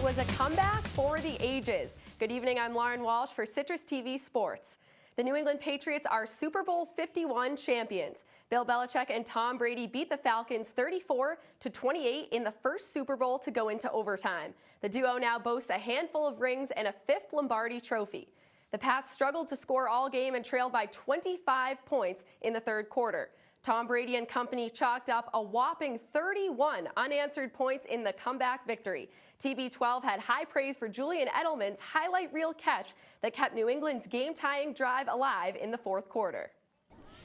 it was a comeback for the ages. Good evening, I'm Lauren Walsh for Citrus TV Sports. The New England Patriots are Super Bowl 51 champions. Bill Belichick and Tom Brady beat the Falcons 34-28 in the first Super Bowl to go into overtime. The duo now boasts a handful of rings and a fifth Lombardi trophy. The Pats struggled to score all game and trailed by 25 points in the third quarter. Tom Brady and company chalked up a whopping 31 unanswered points in the comeback victory. TB12 had high praise for Julian Edelman's highlight reel catch that kept New England's game-tying drive alive in the fourth quarter.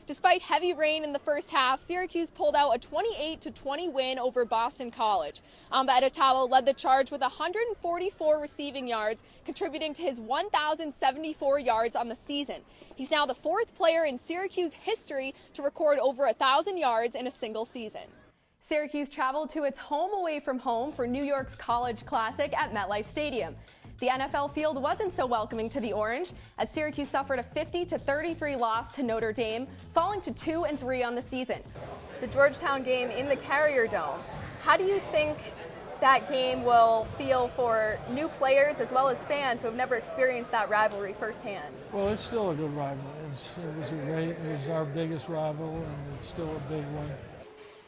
Despite heavy rain in the first half, Syracuse pulled out a 28-20 win over Boston College. Amba Edetawo led the charge with 144 receiving yards, contributing to his 1,074 yards on the season. He's now the fourth player in Syracuse history to record over 1,000 yards in a single season. Syracuse traveled to its home away from home for New York's College Classic at MetLife Stadium. The NFL field wasn't so welcoming to the Orange, as Syracuse suffered a 50-33 loss to Notre Dame, falling to 2-3 on the season. The Georgetown game in the Carrier Dome. How do you think that game will feel for new players as well as fans who have never experienced that rivalry firsthand? Well, it's still a good rivalry. It was our biggest rival, and it's still a big one.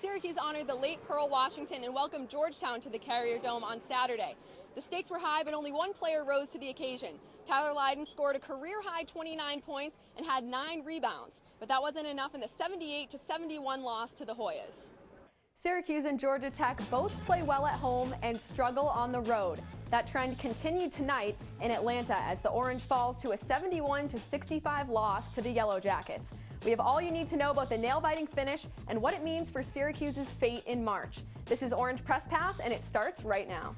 Syracuse honored the late Pearl Washington and welcomed Georgetown to the Carrier Dome on Saturday. The stakes were high, but only one player rose to the occasion. Tyler Lydon scored a career-high 29 points and had 9 rebounds, but that wasn't enough in the 78-71 loss to the Hoyas. Syracuse and Georgia Tech both play well at home and struggle on the road. That trend continued tonight in Atlanta as the Orange falls to a 71-65 loss to the Yellow Jackets. We have all you need to know about the nail-biting finish and what it means for Syracuse's fate in March. This is Orange Press Pass, and it starts right now.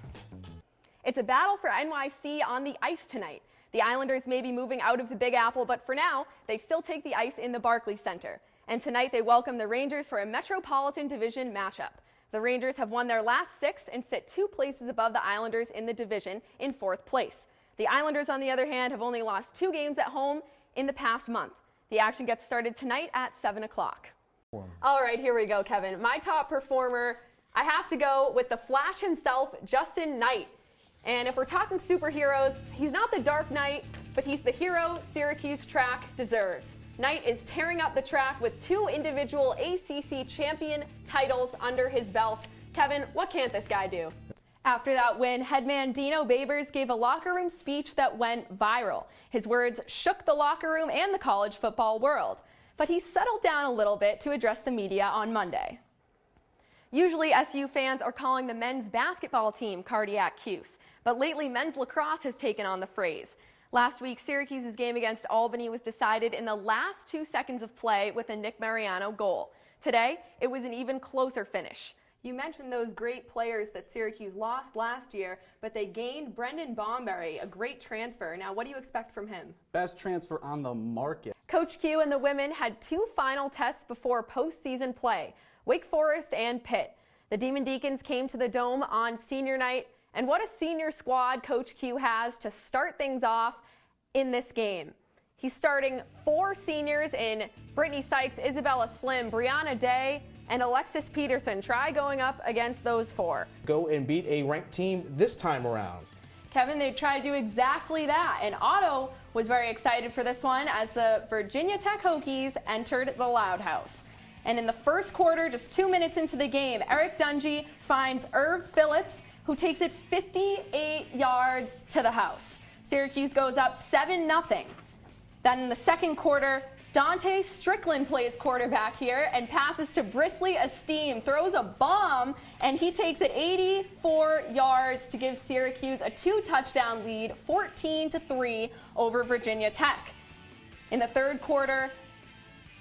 It's a battle for NYC on the ice tonight. The Islanders may be moving out of the Big Apple, but for now, they still take the ice in the Barclays Center. And tonight they welcome the Rangers for a Metropolitan Division matchup. The Rangers have won their last 6 and sit 2 places above the Islanders in the division in 4th place. The Islanders, on the other hand, have only lost 2 games at home in the past month. The action gets started tonight at 7 o'clock. All right, here we go, Kevin. My top performer, I have to go with the Flash himself, Justin Knight. And if we're talking superheroes, he's not the Dark Knight, but he's the hero Syracuse track deserves. Knight is tearing up the track with 2 individual ACC champion titles under his belt. Kevin, what can't this guy do? After that win, headman Dino Babers gave a locker room speech that went viral. His words shook the locker room and the college football world. But he settled down a little bit to address the media on Monday. Usually, SU fans are calling the men's basketball team cardiac Cuse, but lately men's lacrosse has taken on the phrase. Last week, Syracuse's game against Albany was decided in the last 2 seconds of play with a Nick Mariano goal. Today, it was an even closer finish. You mentioned those great players that Syracuse lost last year, but they gained Brendan Bomberry, a great transfer. Now, what do you expect from him? Best transfer on the market. Coach Q and the women had 2 final tests before postseason play, Wake Forest and Pitt. The Demon Deacons came to the Dome on senior night, and what a senior squad Coach Q has to start things off in this game. He's starting 4 seniors in Brittany Sykes, Isabella Slim, Brianna Day, and Alexis Peterson. Try going up against those 4. Go and beat a ranked team this time around. Kevin, they tried to do exactly that, and Otto was very excited for this one as the Virginia Tech Hokies entered the Loud House. And in the first quarter, just 2 minutes into the game, Eric Dungy finds Irv Phillips, who takes it 58 yards to the house. Syracuse goes up 7-0. Then in the second quarter, Dante Strickland plays quarterback here and passes to Brisley Esteem, throws a bomb, and he takes it 84 yards to give Syracuse a 2-touchdown lead, 14-3 over Virginia Tech. In the third quarter,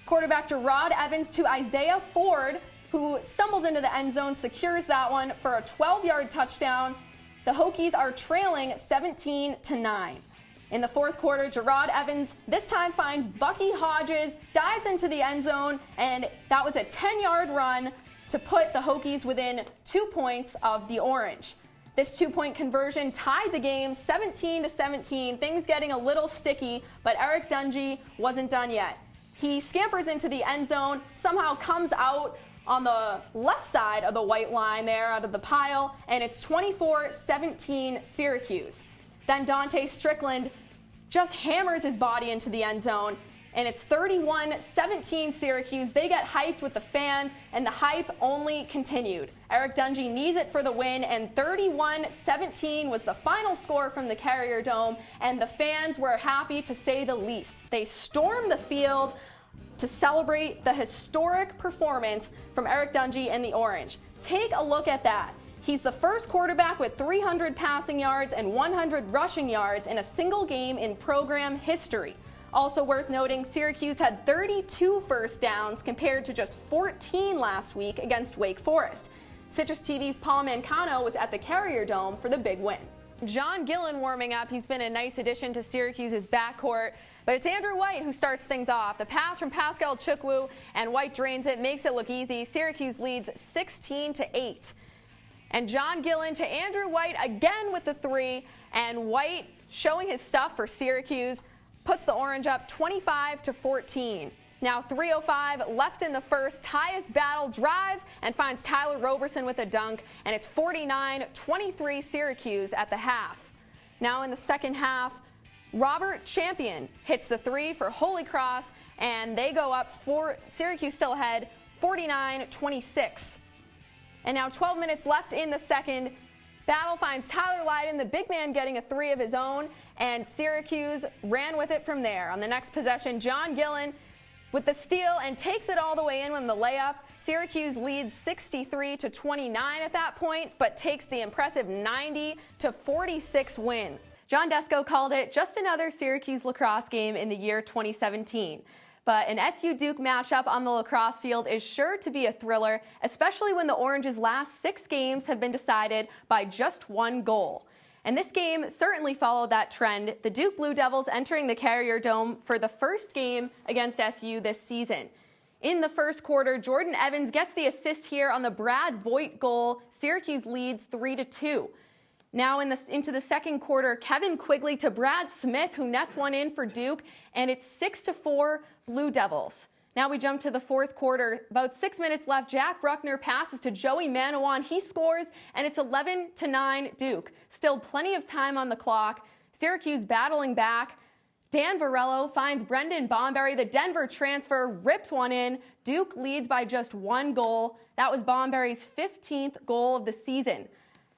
quarterback Gerard Evans to Isaiah Ford, who stumbles into the end zone, secures that one for a 12-yard touchdown. The Hokies are trailing 17-9. In the fourth quarter, Gerard Evans this time finds Bucky Hodges, dives into the end zone, and that was a 10-yard run to put the Hokies within 2 points of the Orange. This 2-point conversion tied the game 17-17, things getting a little sticky, but Eric Dungy wasn't done yet. He scampers into the end zone, somehow comes out on the left side of the white line there out of the pile, and it's 24-17 Syracuse. Then Dante Strickland just hammers his body into the end zone, and it's 31-17 Syracuse. They get hyped with the fans, and the hype only continued. Eric Dungey knees it for the win, and 31-17 was the final score from the Carrier Dome, and the fans were happy to say the least. They stormed the field to celebrate the historic performance from Eric Dungey and the Orange. Take a look at that. He's the first quarterback with 300 passing yards and 100 rushing yards in a single game in program history. Also worth noting, Syracuse had 32 first downs compared to just 14 last week against Wake Forest. Citrus TV's Paul Mancano was at the Carrier Dome for the big win. John Gillen warming up. He's been a nice addition to Syracuse's backcourt, but it's Andrew White who starts things off. The pass from Pascal Chukwu, and White drains it, makes it look easy. Syracuse leads 16-8. And John Gillen to Andrew White again with the three, and White showing his stuff for Syracuse puts the Orange up 25-14. Now 3:05 left in the first. Tyus Battle drives and finds Tyler Roberson with a dunk, and it's 49-23 Syracuse at the half. Now in the second half, Robert Champion hits the three for Holy Cross, and they go up Syracuse still ahead, 49-26. And now 12 minutes left in the second. Battle finds Tyler Lydon, the big man, getting a three of his own, and Syracuse ran with it from there. On the next possession, John Gillen with the steal and takes it all the way in with the layup. Syracuse leads 63-29 at that point, but takes the impressive 90-46 win. John Desko called it just another Syracuse lacrosse game in the year 2017. But an SU-Duke matchup on the lacrosse field is sure to be a thriller, especially when the Orange's last 6 games have been decided by just 1 goal. And this game certainly followed that trend, the Duke Blue Devils entering the Carrier Dome for the first game against SU this season. In the first quarter, Jordan Evans gets the assist here on the Brad Voigt goal. Syracuse leads 3-2. Now into the second quarter, Kevin Quigley to Brad Smith, who nets one in for Duke, and it's 6-4 Blue Devils. Now we jump to the fourth quarter. About 6 minutes left. Jack Bruckner passes to Joey Manawan. He scores, and it's 11-9 Duke. Still plenty of time on the clock. Syracuse battling back. Dan Varello finds Brendan Bomberry. The Denver transfer rips one in. Duke leads by just 1 goal. That was Bomberry's 15th goal of the season.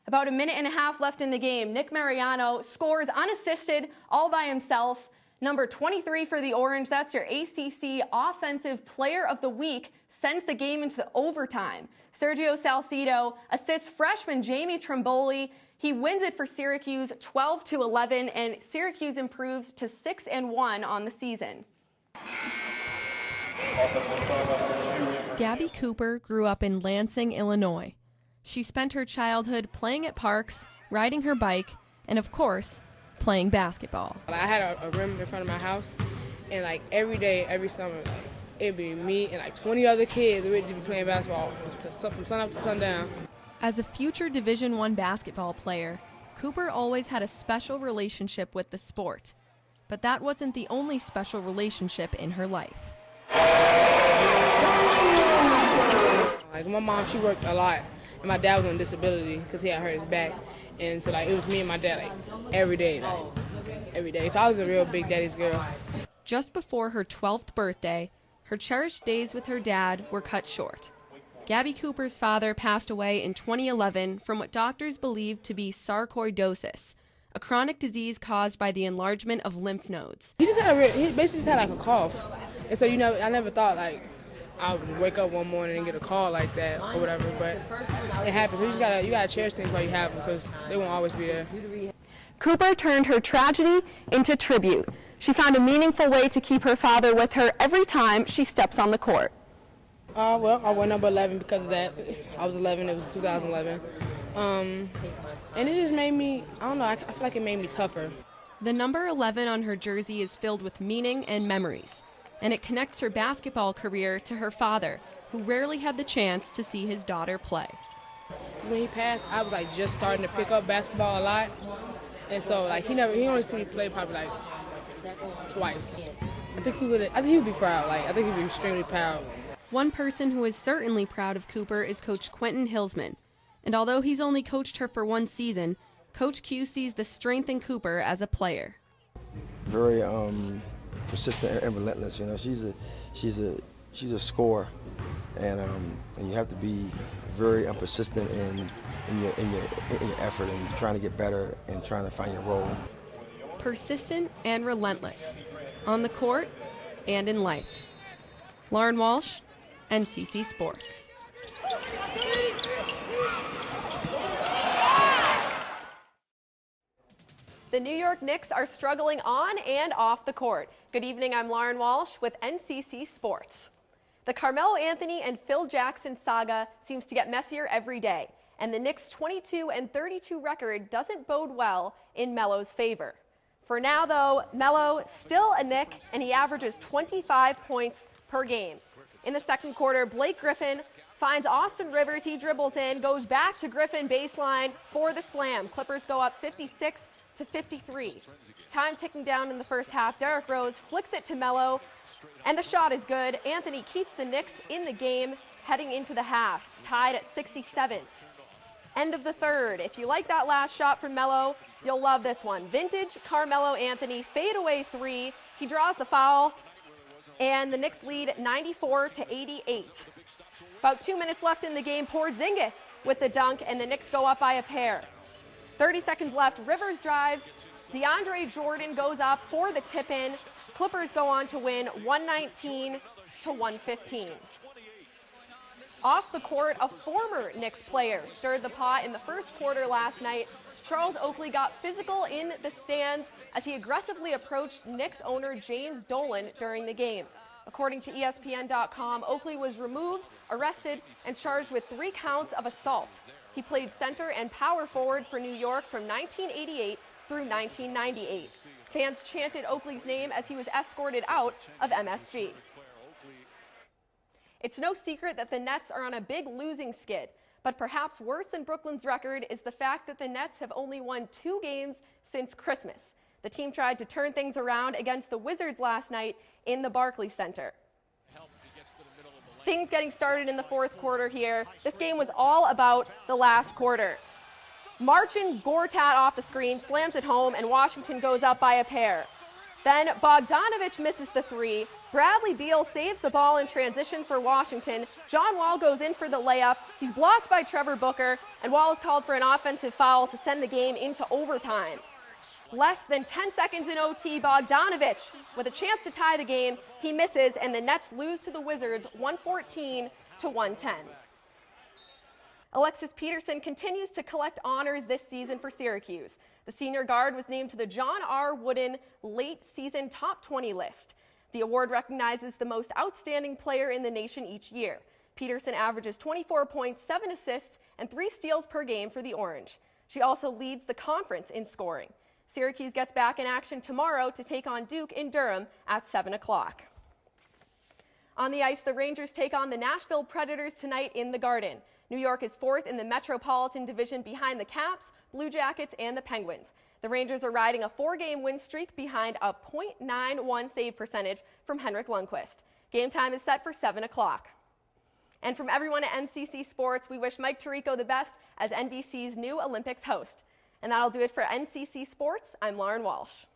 About a minute and a half left in the game. Nick Mariano scores unassisted all by himself. Number 23 for the Orange, that's your ACC Offensive Player of the Week, sends the game into overtime. Sergio Salcido assists freshman Jamie Trimboli. He wins it for Syracuse 12-11, and Syracuse improves to 6-1 on the season. Gabby Cooper grew up in Lansing, Illinois. She spent her childhood playing at parks, riding her bike, and of course, playing basketball. I had a rim in front of my house, and like every day, every summer, it'd be me and like 20 other kids. We'd just be playing basketball from sun up to sundown. As a future Division I basketball player, Cooper always had a special relationship with the sport. But that wasn't the only special relationship in her life. Like my mom, she worked a lot, and my dad was on disability because he had hurt his back. And so like it was me and my dad like every day. So I was a real big daddy's girl. Just before her 12th birthday, her cherished days with her dad were cut short. Gabby Cooper's father passed away in 2011 from what doctors believed to be sarcoidosis, a chronic disease caused by the enlargement of lymph nodes. He basically just had like a cough. And so, I never thought like I would wake up one morning and get a call like that or whatever, but it happens. So you gotta cherish things while you have them because they won't always be there. Cooper turned her tragedy into tribute. She found a meaningful way to keep her father with her every time she steps on the court. Well, I wore number 11 because of that. I was 11, it was 2011. And it just made me, I don't know, I feel like it made me tougher. The number 11 on her jersey is filled with meaning and memories, and it connects her basketball career to her father, who rarely had the chance to see his daughter play. When he passed, I was like just starting to pick up basketball a lot. And so like he only seen me play probably like twice. I think he would be proud. Like I think he'd be extremely proud. One person who is certainly proud of Cooper is Coach Quentin Hillsman. And although he's only coached her for one season, Coach Q sees the strength in Cooper as a player. Very persistent and relentless. You know, she's a scorer, and you have to be very persistent in your effort and trying to get better and trying to find your role. Persistent and relentless, on the court and in life. Lauren Walsh, NCC Sports. The New York Knicks are struggling on and off the court. Good evening, I'm Lauren Walsh with NCC Sports. The Carmelo Anthony and Phil Jackson saga seems to get messier every day, and the Knicks' 22-32 record doesn't bode well in Melo's favor. For now, though, Melo still a Knick, and he averages 25 points per game. In the second quarter, Blake Griffin finds Austin Rivers. He dribbles in, goes back to Griffin baseline for the slam. Clippers go up 56-53. Time ticking down in the first half. Derrick Rose flicks it to Melo, and the shot is good. Anthony keeps the Knicks in the game heading into the half. It's tied at 67. End of the third. If you like that last shot from Melo, you'll love this one. Vintage Carmelo Anthony fadeaway three. He draws the foul, and the Knicks lead 94-88. About 2 minutes left in the game. Porzingis with the dunk, and the Knicks go up by a pair. 30 seconds left. Rivers drives. DeAndre Jordan goes up for the tip-in. Clippers go on to win 119-115. Off the court, a former Knicks player stirred the pot in the first quarter last night. Charles Oakley got physical in the stands as he aggressively approached Knicks owner James Dolan during the game. According to ESPN.com, Oakley was removed, arrested, and charged with 3 counts of assault. He played center and power forward for New York from 1988 through 1998. Fans chanted Oakley's name as he was escorted out of MSG. It's no secret that the Nets are on a big losing skid, but perhaps worse than Brooklyn's record is the fact that the Nets have only won 2 games since Christmas. The team tried to turn things around against the Wizards last night in the Barclays Center. Things getting started in the fourth quarter here. This game was all about the last quarter. Marcin Gortat off the screen, slams it home, and Washington goes up by a pair. Then Bogdanović misses the 3. Bradley Beal saves the ball in transition for Washington. John Wall goes in for the layup. He's blocked by Trevor Booker, and Wall is called for an offensive foul to send the game into overtime. Less than 10 seconds in OT, Bogdanović with a chance to tie the game. He misses, and the Nets lose to the Wizards 114-110. Alexis Peterson continues to collect honors this season for Syracuse. The senior guard was named to the John R. Wooden late season top 20 list. The award recognizes the most outstanding player in the nation each year. Peterson averages 24 points, 7 assists, and 3 steals per game for the Orange. She also leads the conference in scoring. Syracuse gets back in action tomorrow to take on Duke in Durham at 7 o'clock. On the ice, the Rangers take on the Nashville Predators tonight in the Garden. New York is 4th in the Metropolitan Division behind the Caps, Blue Jackets, and the Penguins. The Rangers are riding a 4-game win streak behind a .91 save percentage from Henrik Lundqvist. Game time is set for 7 o'clock. And from everyone at NCC Sports, we wish Mike Tirico the best as NBC's new Olympics host. And that'll do it for NCC Sports. I'm Lauren Walsh.